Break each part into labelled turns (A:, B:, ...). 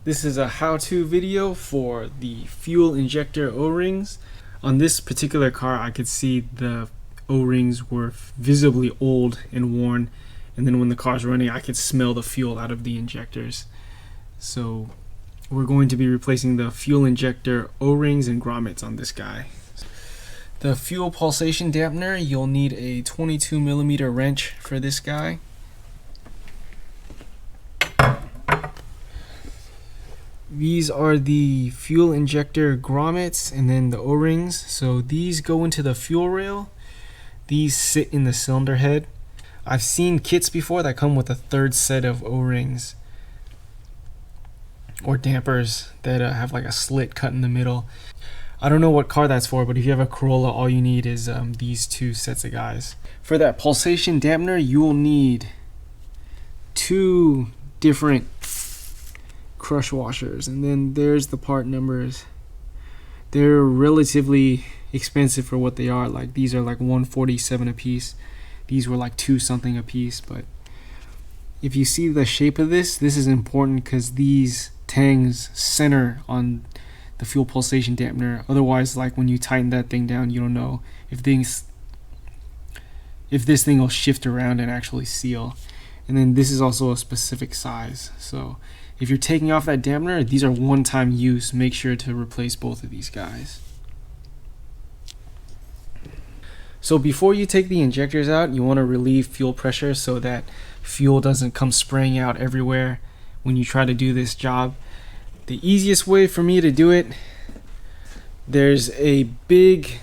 A: This is a how-to video for the fuel injector O-rings. On this particular car, I could see the O-rings were visibly old and worn, and then when the car's running, I could smell the fuel out of the injectors. So we're going to be replacing the fuel injector O-rings and grommets on this guy. The fuel pulsation dampener, you'll need a 22mm wrench for this guy. These are the fuel injector grommets and then the O-rings. So these go into the fuel rail. These sit in the cylinder head. I've seen kits before that come with a third set of O-rings or dampers that have like a slit cut in the middle. I don't know what car that's for, but if you have a Corolla, all you need is these two sets of guys. For that pulsation dampener, you will need two different crush washers, and then there's the part numbers. They're relatively expensive for what they are. Like these are like $147 a piece. These were like $2 something a piece. But if you see the shape of this is important because these tangs center on the fuel pulsation dampener. Otherwise, like when you tighten that thing down, you don't know if this thing will shift around and actually seal. And then this is also a specific size. So if you're taking off that dampener, these are one-time use. Make sure to replace both of these guys. So before you take the injectors out, you want to relieve fuel pressure so that fuel doesn't come spraying out everywhere when you try to do this job. The easiest way for me to do it, there's a big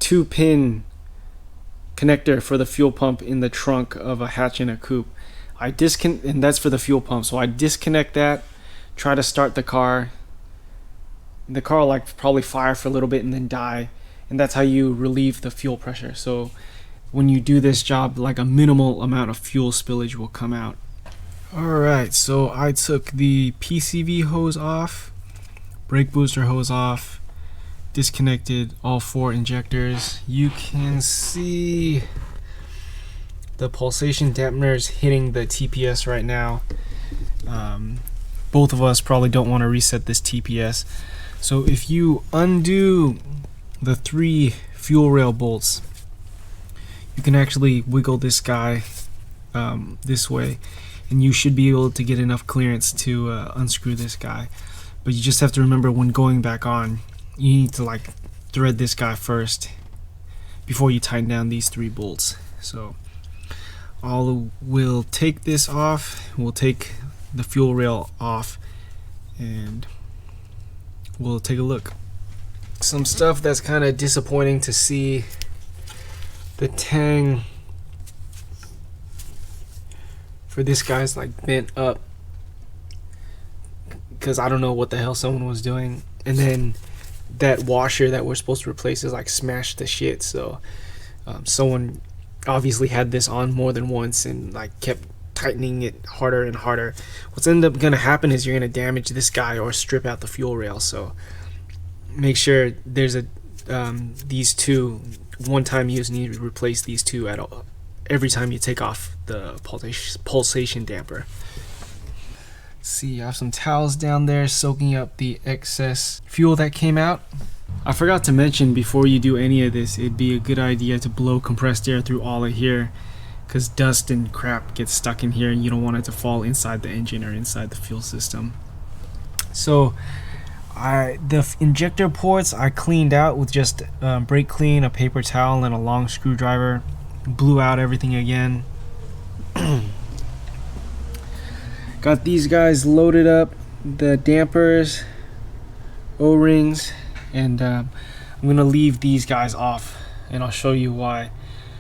A: 2-pin connector for the fuel pump in the trunk of a hatch in a coupe. And that's for the fuel pump. So I disconnect that, try to start the car. The car will like probably fire for a little bit and then die. And that's how you relieve the fuel pressure. So when you do this job, like a minimal amount of fuel spillage will come out. Alright, so I took the PCV hose off, brake booster hose off, disconnected all 4 injectors. You can see the pulsation dampener is hitting the TPS right now. Both of us probably don't want to reset this TPS. So if you undo the 3 fuel rail bolts, you can actually wiggle this guy this way, and you should be able to get enough clearance to unscrew this guy. But you just have to remember, when going back on, you need to like thread this guy first before you tighten down these 3 bolts. So we'll take this off, we'll take the fuel rail off, and we'll take a look. Some stuff that's kind of disappointing to see: the tang for this guy's like bent up because I don't know what the hell someone was doing, and then that washer that we're supposed to replace is like smashed to shit. So someone obviously had this on more than once and like kept tightening it harder and harder. What's ended up gonna happen is you're gonna damage this guy or strip out the fuel rail. So make sure there's these two one-time use. You need to replace these two every time you take off the pulsation damper. See, I have some towels down there soaking up the excess fuel that came out. I forgot to mention, before you do any of this, it'd be a good idea to blow compressed air through all of here, because dust and crap gets stuck in here and you don't want it to fall inside the engine or inside the fuel system. So the injector ports I cleaned out with just brake clean, a paper towel, and a long screwdriver. Blew out everything again. Got these guys loaded up, the dampers, O-rings, and I'm gonna leave these guys off, and I'll show you why.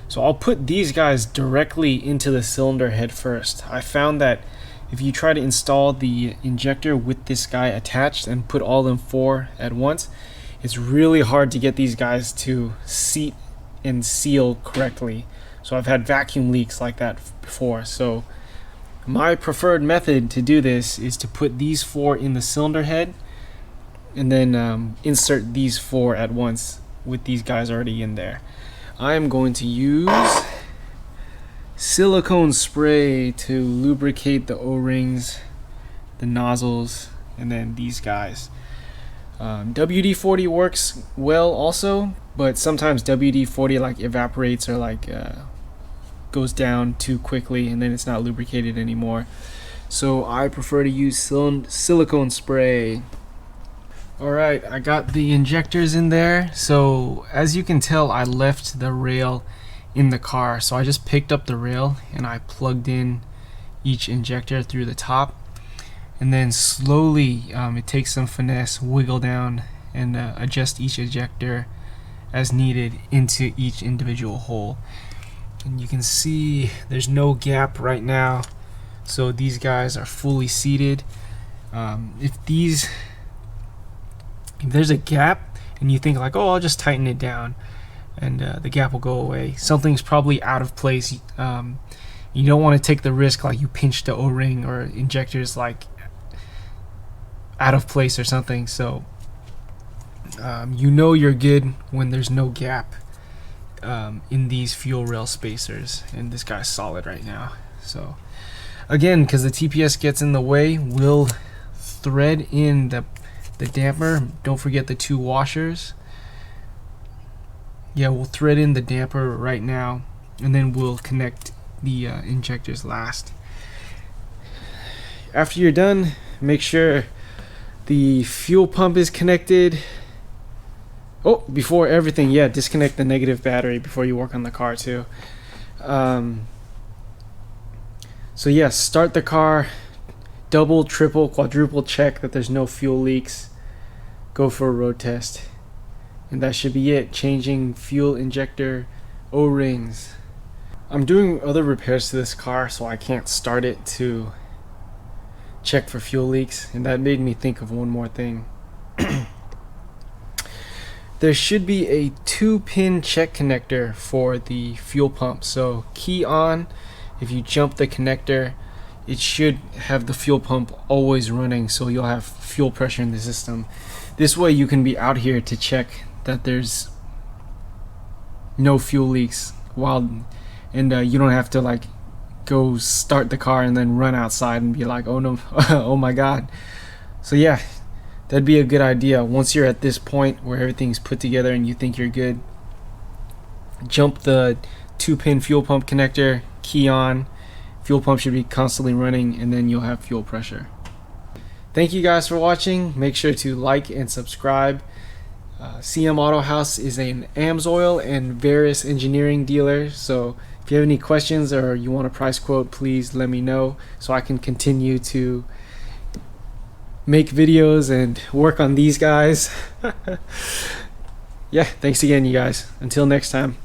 A: So I'll put these guys directly into the cylinder head first. I found that if you try to install the injector with this guy attached and put all them 4 at once, it's really hard to get these guys to seat and seal correctly. So I've had vacuum leaks like that before. So my preferred method to do this is to put these 4 in the cylinder head and then insert these 4 at once with these guys already in there. I am going to use silicone spray to lubricate the O-rings the nozzles, and then these guys. WD-40 works well also, but sometimes WD-40 like evaporates or like goes down too quickly, and then it's not lubricated anymore. So I prefer to use silicone spray. Alright, I got the injectors in there. So as you can tell, I left the rail in the car, so I just picked up the rail and I plugged in each injector through the top, and then slowly it takes some finesse, wiggle down and adjust each injector as needed into each individual hole. And you can see there's no gap right now, so these guys are fully seated. If there's a gap and you think like, oh, I'll just tighten it down and the gap will go away, something's probably out of place. You don't want to take the risk like you pinch the O-ring or injectors like out of place or something. So you know you're good when there's no gap in these fuel rail spacers, and this guy's solid right now. So again, because the TPS gets in the way, we'll thread in the damper. Don't forget the 2 washers. Yeah, we'll thread in the damper right now, and then we'll connect the injectors last. After you're done, make sure the fuel pump is connected. Oh, before everything, yeah, disconnect the negative battery before you work on the car too. So yeah, start the car, double, triple, quadruple check that there's no fuel leaks. Go for a road test, and that should be it. Changing fuel injector O-rings. I'm doing other repairs to this car, so I can't start it to check for fuel leaks, and that made me think of one more thing. There should be a 2-pin check connector for the fuel pump. So key on, if you jump the connector, it should have the fuel pump always running, so you'll have fuel pressure in the system. This way you can be out here to check that there's no fuel leaks and you don't have to like go start the car and then run outside and be like, oh no, oh my god. So yeah, that'd be a good idea. Once you're at this point where everything's put together and you think you're good, jump the 2-pin fuel pump connector, key on, fuel pump should be constantly running, and then you'll have fuel pressure. Thank you guys for watching. Make sure to like and subscribe. CM Autohaus is an Amsoil and Verus Engineering dealer, so if you have any questions or you want a price quote, please let me know so I can continue to make videos and work on these guys. Yeah, thanks again, you guys. Until next time.